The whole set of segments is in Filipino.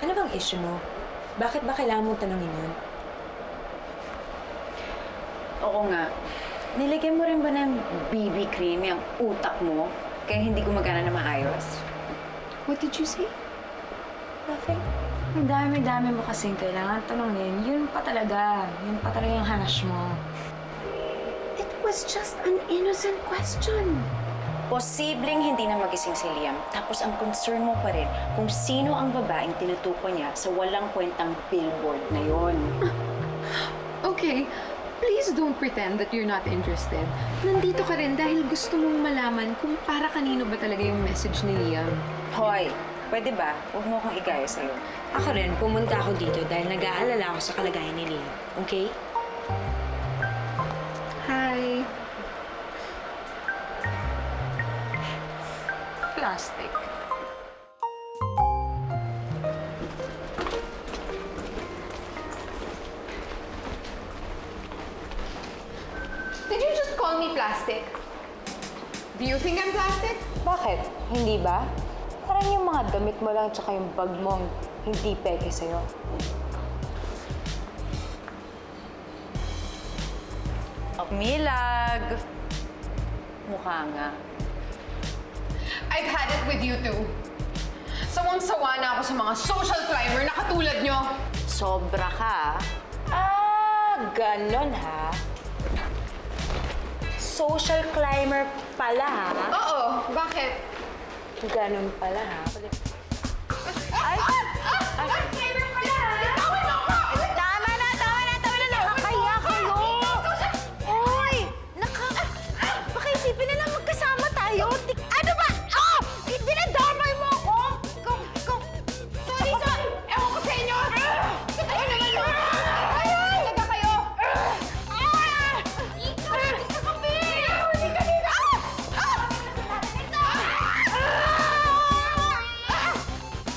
Ano bang issue mo? Bakit ba kailangan mong tanongin yun? Oo nga. Nilagyan mo rin ba ng BB cream yung utak mo? Kaya hindi gumagana na maayos? What did you say? Nothing. Ang dami-dami mo kasing kailangan tanongin. Yun pa talaga. Yun pa talaga yung hanas mo. It was just an innocent question. Posibleng hindi na magising si Liam. Tapos ang concern mo pa rin kung sino ang babaeng tinutukoy niya sa walang kwentang billboard na yon. Okay, please don't pretend that you're not interested. Nandito ka rin dahil gusto mong malaman kung para kanino ba talaga yung message ni Liam. Hoy, pwede ba? Huwag mo akong igaya sa'yo. Ako rin, pumunta ako dito dahil nag-aalala ako sa kalagayan ni Liam. Okay? Hi. Plastic. Did you just call me plastic? Do you think I'm plastic? Bakit? Hindi ba? Parang yung mga damit mo lang tsaka yung bag mo hindi peke sa'yo. Milag! Mukha nga. I've had it with you two. Sawang-sawa na ako sa mga social climber na katulad nyo. Sobra ka. Ganon ha? Social climber pala ha? Oo, bakit? Ganon pala ha? Ay! Climber pala! Bitawan mo ako! Tama na! Nakakaya kayo! Hoy! Baka isipin na lang magkasama tayo. Ano ba? Oh! Dinadamay mo ako! Sorry! Ewan ko sa inyo! Ay, naman mo! Ay! Talaga kayo! Ika ka, Be! Huli ka dito!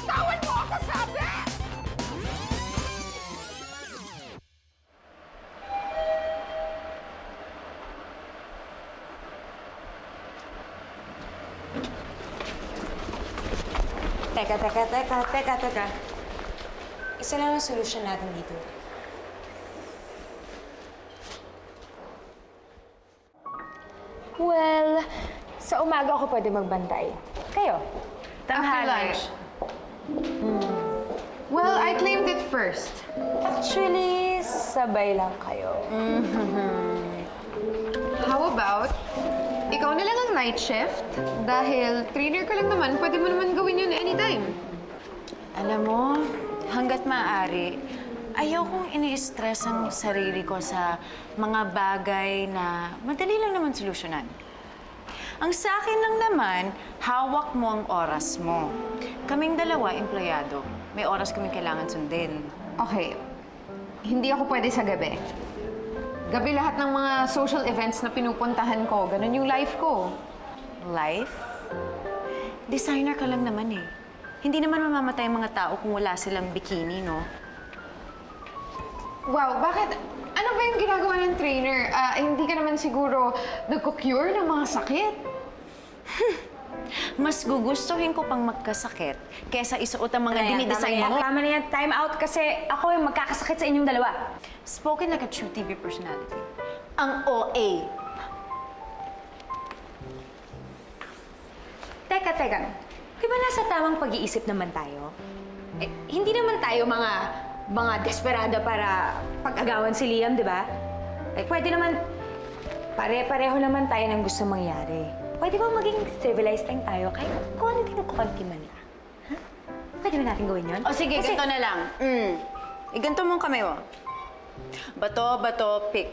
Tawan mo ako, sabi! Teka. Isa lang ang solusyon natin dito. Well, sa umaga ako pwede magbantay. Kayo? After lunch. Well, I claimed it first. Actually, sabay lang kayo. How about, ikaw na lang ang night shift? Dahil trainer ka lang naman, pwede mo naman gawin yun anytime. Alam mo, hanggat maaari, ayaw kong ini-stress ang sarili ko sa mga bagay na madali lang naman solusyonan. Ang sa akin lang naman, hawak mo ang oras mo. Kaming dalawa, empleyado. May oras kaming kailangan sundin. Okay, hindi ako pwede sa gabi. Gabi lahat ng mga social events na pinupuntahan ko. Ganun yung life ko. Life? Designer ka lang naman eh. Hindi naman mamamatay ang mga tao kung wala silang bikini, no? Wow, bakit? Ano ba yung ginagawa ng trainer? Hindi ka naman siguro nagko-cure ng mga sakit? Mas gugustuhin ko pang magkasakit kesa isuot ang mga dinidesign mo. Tama na yan. Time out kasi ako yung magkakasakit sa inyong dalawa. Spoken like a true TV personality. Ang OA. Teka. Di ba nasa tamang pag-iisip naman tayo? Eh, hindi naman tayo mga desperado para pag-agawan si Liam, di ba? Eh, pwede naman, pare-pareho naman tayo ng gusto mangyari. Pwede ba maging civilized lang tayo kahit konti man lang? Ha? Pwede ba natin gawin yun? O sige, ganito na lang. Iganto mong kamay mo. Bato, pick.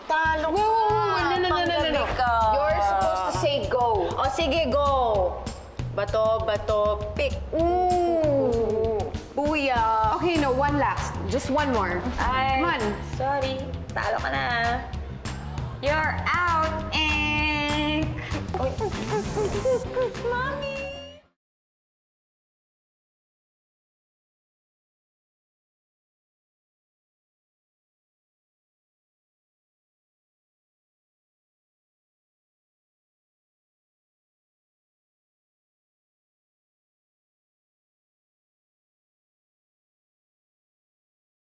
Talo ka. No. Panggabi ka. You're supposed to say go. O sige, go. Bato, pick. Booyah. Okay, no, one last. Just one more. Ay, Come on. sorry. Talo ka na. You're out, and... Mami!